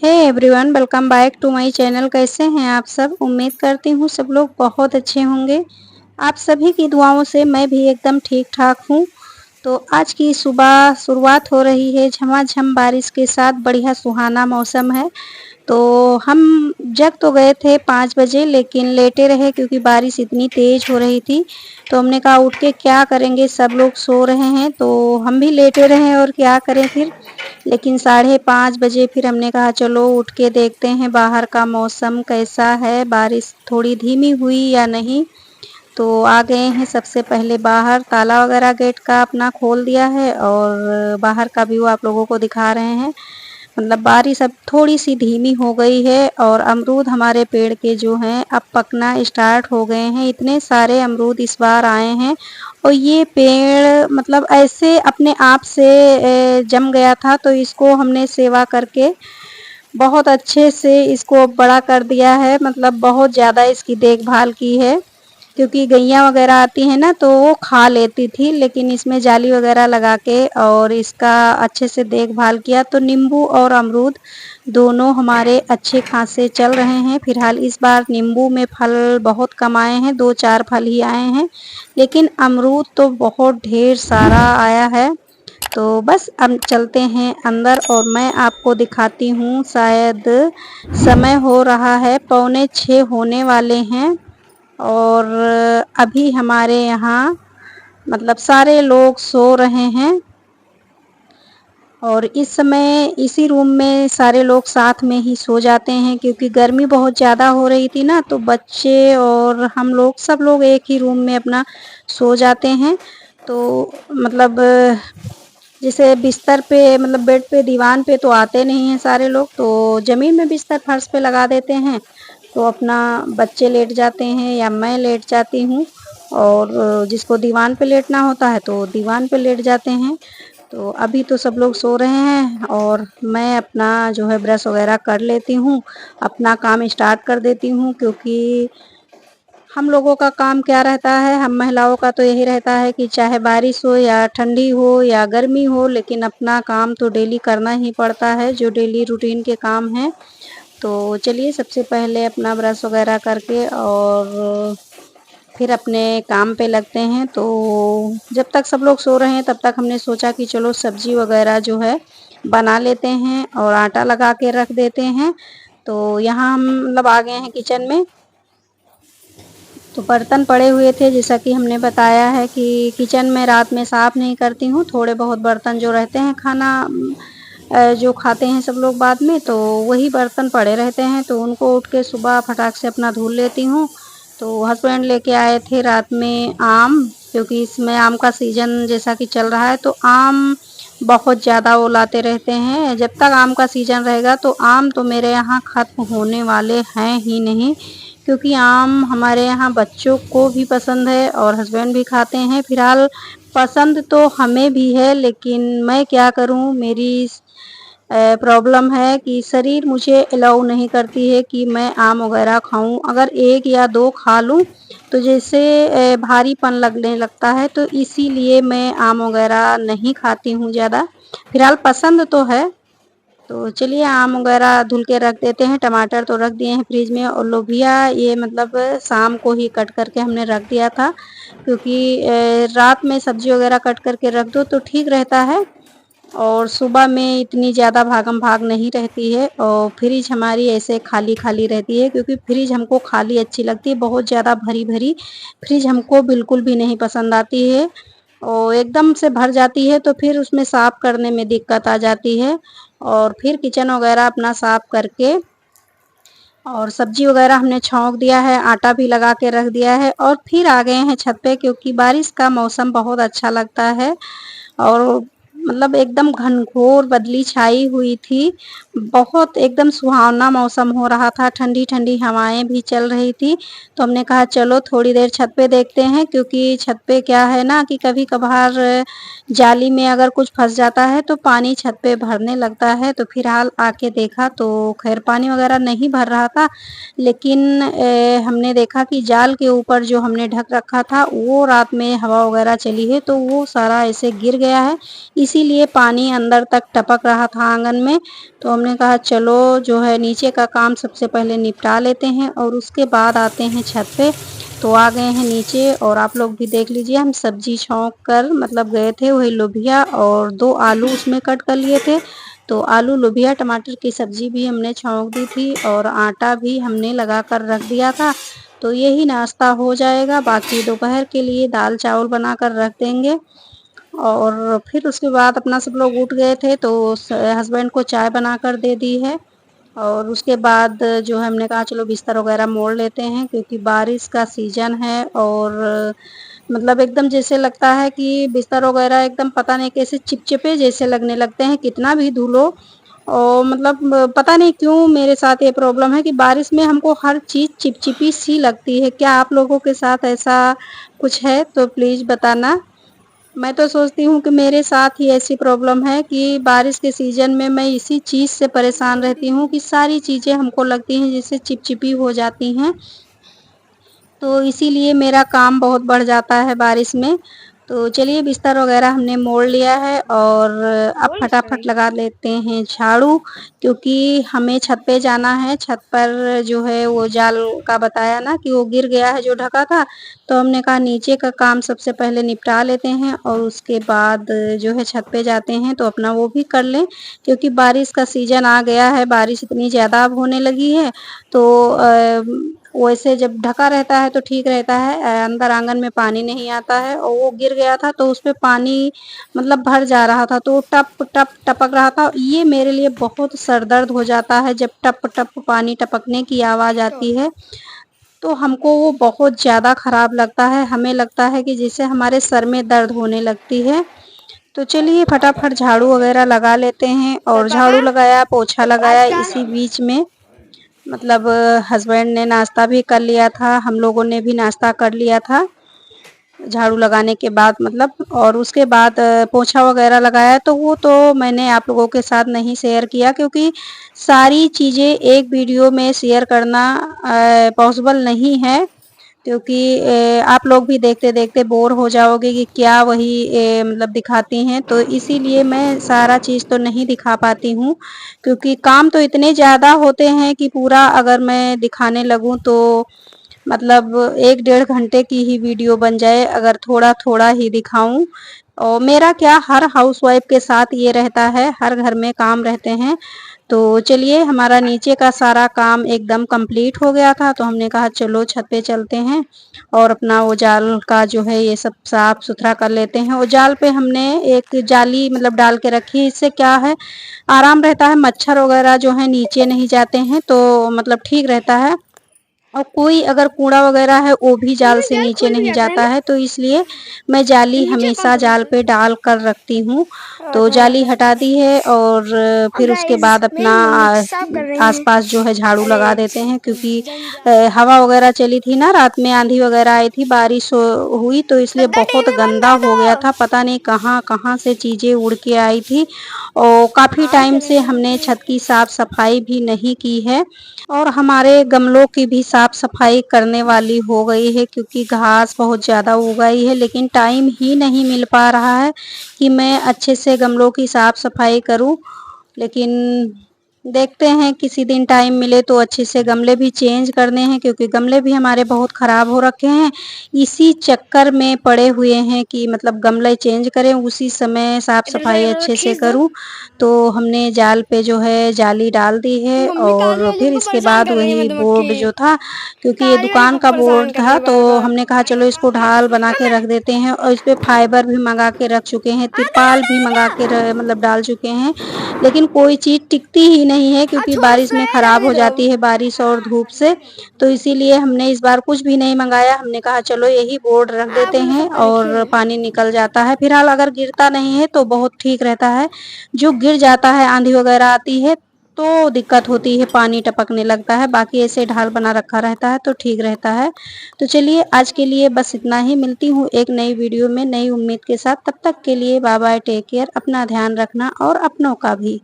Hey everyone, welcome back to my channel. कैसे हैं आप सब? उम्मीद करती हूँ सब लोग बहुत अच्छे होंगे। आप सभी की दुआओं से मैं भी एकदम ठीक ठाक हूँ। तो आज की सुबह शुरुआत हो रही है झमाझम बारिश के साथ। बढ़िया सुहाना मौसम है। तो हम जग तो गए थे 5 बजे, लेकिन लेटे रहे क्योंकि बारिश इतनी तेज़ हो रही थी। तो हमने कहा उठ के क्या करेंगे, सब लोग सो रहे हैं तो हम भी लेटे रहे और क्या करें फिर। लेकिन 5:30 बजे फिर हमने कहा चलो उठ के देखते हैं बाहर का मौसम कैसा है, बारिश थोड़ी धीमी हुई या नहीं। तो आ गए हैं सबसे पहले बाहर। ताला वगैरह गेट का अपना खोल दिया है और बाहर का व्यू आप लोगों को दिखा रहे हैं। मतलब बारिश अब थोड़ी सी धीमी हो गई है और अमरूद हमारे पेड़ के जो हैं अब पकना स्टार्ट हो गए हैं। इतने सारे अमरूद इस बार आए हैं और ये पेड़ मतलब ऐसे अपने आप से जम गया था, तो इसको हमने सेवा करके बहुत अच्छे से इसको बड़ा कर दिया है। मतलब बहुत ज़्यादा इसकी देखभाल की है क्योंकि गैया वगैरह आती हैं ना तो वो खा लेती थी, लेकिन इसमें जाली वगैरह लगा के और इसका अच्छे से देखभाल किया तो नींबू और अमरूद दोनों हमारे अच्छे खासे चल रहे हैं। फिलहाल इस बार नींबू में फल बहुत कम आए हैं, 2-4 फल ही आए हैं, लेकिन अमरूद तो बहुत ढेर सारा आया है। तो बस अब चलते हैं अंदर और मैं आपको दिखाती हूँ। शायद समय हो रहा है 5:45 होने वाले हैं और अभी हमारे यहाँ मतलब सारे लोग सो रहे हैं और इस समय इसी रूम में सारे लोग साथ में ही सो जाते हैं क्योंकि गर्मी बहुत ज़्यादा हो रही थी ना, तो बच्चे और हम लोग सब लोग एक ही रूम में अपना सो जाते हैं। तो मतलब जैसे बिस्तर पे मतलब बेड पे दीवान पे तो आते नहीं हैं सारे लोग, तो ज़मीन में बिस्तर फर्श पे लगा देते हैं। तो अपना बच्चे लेट जाते हैं या मैं लेट जाती हूँ और जिसको दीवान पे लेटना होता है तो दीवान पे लेट जाते हैं। तो अभी तो सब लोग सो रहे हैं और मैं अपना जो है ब्रश वगैरह कर लेती हूँ, अपना काम स्टार्ट कर देती हूँ क्योंकि हम लोगों का काम क्या रहता है, हम महिलाओं का तो यही रहता है कि चाहे बारिश हो या ठंडी हो या गर्मी हो, लेकिन अपना काम तो डेली करना ही पड़ता है जो डेली रूटीन के काम हैं। तो चलिए सबसे पहले अपना ब्रश वगैरह करके और फिर अपने काम पे लगते हैं। तो जब तक सब लोग सो रहे हैं तब तक हमने सोचा कि चलो सब्जी वगैरह जो है बना लेते हैं और आटा लगा के रख देते हैं। तो यहाँ हम मतलब आ गए हैं किचन में। तो बर्तन पड़े हुए थे, जैसा कि हमने बताया है कि किचन में रात में साफ़ नहीं करती हूँ। थोड़े बहुत बर्तन जो रहते हैं खाना जो खाते हैं सब लोग बाद में, तो वही बर्तन पड़े रहते हैं, तो उनको उठ के सुबह फटाक से अपना धुल लेती हूँ। तो हस्बैंड लेके आए थे रात में आम, क्योंकि इसमें आम का सीज़न जैसा कि चल रहा है तो आम बहुत ज़्यादा वो लाते रहते हैं। जब तक आम का सीज़न रहेगा तो आम तो मेरे यहाँ ख़त्म होने वाले हैं ही नहीं, क्योंकि आम हमारे यहाँ बच्चों को भी पसंद है और हस्बैंड भी खाते हैं। फिलहाल पसंद तो हमें भी है, लेकिन मैं क्या करूँ, मेरी प्रॉब्लम है कि शरीर मुझे अलाउ नहीं करती है कि मैं आम वगैरह खाऊं। अगर 1 या 2 खा लूं तो जैसे भारीपन लगने लगता है, तो इसीलिए मैं आम वगैरह नहीं खाती हूँ ज़्यादा। फिलहाल पसंद तो है। तो चलिए आम वगैरह धुल के रख देते हैं। टमाटर तो रख दिए हैं फ्रिज में और लोबिया ये मतलब शाम को ही कट करके हमने रख दिया था, क्योंकि रात में सब्जी वगैरह कट करके रख दो तो ठीक रहता है और सुबह में इतनी ज़्यादा भागम भाग नहीं रहती है। और फ्रिज हमारी ऐसे खाली खाली रहती है, क्योंकि फ्रिज हमको खाली अच्छी लगती है, बहुत ज़्यादा भरी भरी फ्रिज हमको बिल्कुल भी नहीं पसंद आती है। और एकदम से भर जाती है तो फिर उसमें साफ़ करने में दिक्कत आ जाती है। और फिर किचन वगैरह अपना साफ़ करके और सब्जी वगैरह हमने छौंक दिया है, आटा भी लगा के रख दिया है और फिर आ गए हैं छत पे, क्योंकि बारिश का मौसम बहुत अच्छा लगता है और मतलब एकदम घनघोर बदली छाई हुई थी। बहुत एकदम सुहावना मौसम हो रहा था, ठंडी-ठंडी हवाएँ भी चल रही थी। तो हमने कहा चलो थोड़ी देर छत पे देखते हैं, क्योंकि छत पे क्या है ना कि कभी-कभार जाली में अगर कुछ फँस जाता है तो पानी छत पे भरने लगता है। तो फिलहाल आके देखा तो ख़ैर पानी वगैरह नहीं भर रहा था, लेकिन हमने देखा कि जाल के ऊपर जो हमने ढक रखा था वो रात में हवा वगैरह चली है तो वो सारा ऐसे गिर गया है। इसीलिए पानी अंदर तक टपक रहा था आंगन में। तो हमने कहा चलो जो है नीचे का काम सबसे पहले निपटा लेते हैं और उसके बाद आते हैं छत पे। तो आ गए हैं नीचे और आप लोग भी देख लीजिए, हम सब्जी छौंक कर मतलब गए थे, वही लोबिया और 2 आलू उसमें कट कर लिए थे। तो आलू लोबिया टमाटर की सब्जी भी हमने छौंक दी थी और आटा भी हमने लगा कर रख दिया था। तो यही नाश्ता हो जाएगा, बाकी दोपहर के लिए दाल चावल बना कर रख देंगे। और फिर उसके बाद अपना सब लोग उठ गए थे तो हस्बैंड को चाय बना कर दे दी है। और उसके बाद जो है हमने कहा चलो बिस्तर वगैरह मोड़ लेते हैं, क्योंकि बारिश का सीजन है और मतलब एकदम जैसे लगता है कि बिस्तर वगैरह एकदम पता नहीं कैसे चिपचिपे जैसे लगने लगते हैं, कितना भी धुलो। और मतलब पता नहीं क्यों मेरे साथ ये प्रॉब्लम है कि बारिश में हमको हर चीज़ चिपचिपी सी लगती है। क्या आप लोगों के साथ ऐसा कुछ है तो प्लीज़ बताना। मैं तो सोचती हूँ कि मेरे साथ ही ऐसी प्रॉब्लम है कि बारिश के सीज़न में मैं इसी चीज़ से परेशान रहती हूँ कि सारी चीज़ें हमको लगती हैं जैसे चिपचिपी हो जाती हैं। तो इसीलिए मेरा काम बहुत बढ़ जाता है बारिश में। तो चलिए बिस्तर वगैरह हमने मोड़ लिया है और अब फटाफट लगा लेते हैं झाड़ू, क्योंकि हमें छत पे जाना है। छत पर जो है वो जाल का बताया ना कि वो गिर गया है जो ढका था, तो हमने कहा नीचे का काम सबसे पहले निपटा लेते हैं और उसके बाद जो है छत पे जाते हैं तो अपना वो भी कर लें, क्योंकि बारिश का सीज़न आ गया है, बारिश इतनी ज़्यादा अब होने लगी है। तो वैसे जब ढका रहता है तो ठीक रहता है, अंदर आंगन में पानी नहीं आता है। और वो गिर गया था तो उसपे पानी मतलब भर जा रहा था तो टप टप टपक रहा था। ये मेरे लिए बहुत सर दर्द हो जाता है जब टप टप पानी टपकने की आवाज़ आती है, तो हमको वो बहुत ज़्यादा ख़राब लगता है। हमें लगता है कि जैसे हमारे सर में दर्द होने लगती है। तो चलिए फटाफट झाड़ू वगैरह लगा लेते हैं। और झाड़ू लगाया, पोछा लगाया, इसी बीच में मतलब हस्बैंड ने नाश्ता भी कर लिया था, हम लोगों ने भी नाश्ता कर लिया था झाड़ू लगाने के बाद मतलब। और उसके बाद पोछा वगैरह लगाया तो वो तो मैंने आप लोगों के साथ नहीं शेयर किया, क्योंकि सारी चीज़ें एक वीडियो में शेयर करना पॉसिबल नहीं है, क्योंकि आप लोग भी देखते-देखते बोर हो जाओगे कि क्या वही मतलब दिखाती हैं। तो इसीलिए मैं सारा चीज़ तो नहीं दिखा पाती हूँ, क्योंकि काम तो इतने ज़्यादा होते हैं कि पूरा अगर मैं दिखाने लगूँ तो मतलब 1 डेढ़ घंटे की ही वीडियो बन जाए अगर थोड़ा-थोड़ा ही दिखाऊँ। और मेरा क्या हर हाउसवाइफ़ के साथ ये रहता है, हर घर में काम रहते हैं। तो चलिए हमारा नीचे का सारा काम एकदम कंप्लीट हो गया था, तो हमने कहा चलो छत पे चलते हैं और अपना वो जाल का जो है ये सब साफ-सुथरा कर लेते हैं। और जाल पे हमने एक जाली मतलब डाल के रखी है, इससे क्या है आराम रहता है, मच्छर वगैरह जो है नीचे नहीं जाते हैं, तो मतलब ठीक रहता है। और कोई अगर कूड़ा वगैरह है वो भी जाल से नीचे नहीं जाता है, तो इसलिए मैं जाली हमेशा जाल पे डाल कर रखती हूँ। तो जाली हटा दी है और फिर उसके बाद अपना आसपास जो है झाड़ू लगा देते हैं, क्योंकि हवा वगैरह चली थी ना, रात में आंधी वगैरह आई थी, बारिश हुई तो इसलिए बहुत गंदा हो गया था। पता नहीं कहाँ-कहाँ से चीज़ें उड़ के आई थी। और काफ़ी टाइम से हमने छत की साफ सफाई भी नहीं की है और हमारे गमलों की भी साफ सफाई करने वाली हो गई है, क्योंकि घास बहुत ज़्यादा उग गई है, लेकिन टाइम ही नहीं मिल पा रहा है कि मैं अच्छे से गमलों की साफ सफाई करूं। लेकिन देखते हैं किसी दिन टाइम मिले तो अच्छे से गमले भी चेंज करने हैं, क्योंकि गमले भी हमारे बहुत ख़राब हो रखे हैं। इसी चक्कर में पड़े हुए हैं कि मतलब गमले चेंज करें, उसी समय साफ सफाई अच्छे से करूं। तो हमने जाल पे जो है जाली डाल दी है और फिर इसके बाद वही बोर्ड जो था, क्योंकि ये दुकान का बोर्ड था, तो हमने कहा चलो इसको ढाल बना के रख देते हैं। और इस पे फाइबर भी मंगा के रख चुके हैं, तिरपाल भी मंगा के मतलब डाल चुके हैं, लेकिन कोई चीज़ टिकती ही नहीं है, क्योंकि बारिश में ख़राब हो जाती है बारिश और धूप से। तो इसीलिए हमने इस बार कुछ भी नहीं मंगाया, हमने कहा चलो यही बोर्ड रख देते हैं और पानी निकल जाता है। फिलहाल अगर गिरता नहीं है तो बहुत ठीक रहता है, जो गिर जाता है आंधी वगैरह आती है तो दिक्कत होती है, पानी टपकने लगता है। बाकी ऐसे ढाल बना रखा रहता है तो ठीक रहता है। तो चलिए आज के लिए बस इतना ही, मिलती हूँ एक नई वीडियो में नई उम्मीद के साथ। तब तक के लिए बाय बाय, टेक केयर, अपना ध्यान रखना और अपनों का भी।